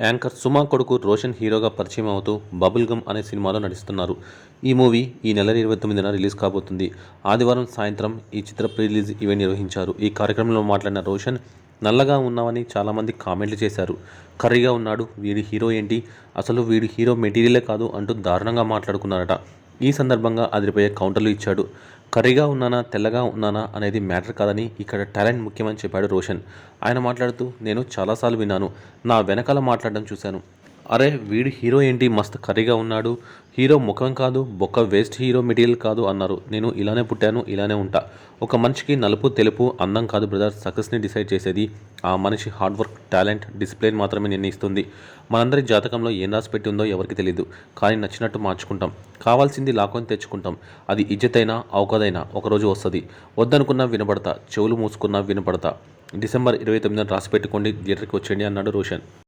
Anchor Suma కొడుకు రోషన్ హీరోగా పరిచయం అవుతూ బబుల్ గమ్ అనే సినిమాలో నటిస్తున్నారు. ఈ మూవీ ఈ నెల 29న రిలీజ్ కాబోతుంది. ఆదివారం సాయంత్రం ఈ చిత్ర ప్రీ రిలీజ్ ఈవెంట్ నిర్వహించారు. ఈ కార్యక్రమంలో మాట్లాడిన రోషన్, నల్లగా ఉన్నావని చాలామంది కామెంట్లు చేశారు. కర్రీగా ఉన్నాడు, వీడి హీరో ఏంటి, అసలు వీడు హీరో మెటీరియలే కాదు అంటూ దారుణంగా మాట్లాడుకున్నారట. ఈ సందర్భంగా అదిరిపోయే కౌంటర్లు ఇచ్చాడు. కర్రీగా ఉన్నానా తెల్లగా ఉన్నానా అనేది మ్యాటర్ కాదని ఇక్కడ టాలెంట్ ముఖ్యమని చెప్పాడు రోషన్. ఆయన మాట్లాడుతూ, నేను చాలాసార్లు విన్నాను, నా వెనకాల మాట్లాడడం చూశాను. అరే వీడు హీరో ఏంటి మస్తు కర్రీగా ఉన్నాడు, హీరో ముఖం కాదు బొక్క వేస్ట్, హీరో మెటీరియల్ కాదు అన్నారు. నేను ఇలానే పుట్టాను, ఇలానే ఉంటా. ఒక మనిషికి నలుపు తెలుపు అందం కాదు బ్రదర్, సక్సెస్ని డిసైడ్ చేసేది ఆ మనిషి హార్డ్ వర్క్, టాలెంట్, డిసిప్లిన్ మాత్రమే నిర్ణయిస్తుంది. మనందరి జాతకంలో ఏం రాసి పెట్టి ఉందో ఎవరికి తెలియదు, కానీ నచ్చినట్టు మార్చుకుంటాం. కావాల్సింది లాక్కొని తెచ్చుకుంటాం. అది ఇజ్జతైనా అవకాదైనా ఒకరోజు వస్తుంది. వద్దనుకున్నా వినపడతా, చెవులు మూసుకున్నా వినపడతా. డిసెంబర్ 29న రాసి పెట్టుకోండి, థియేటర్కి వచ్చేయండి అన్నాడు రోషన్.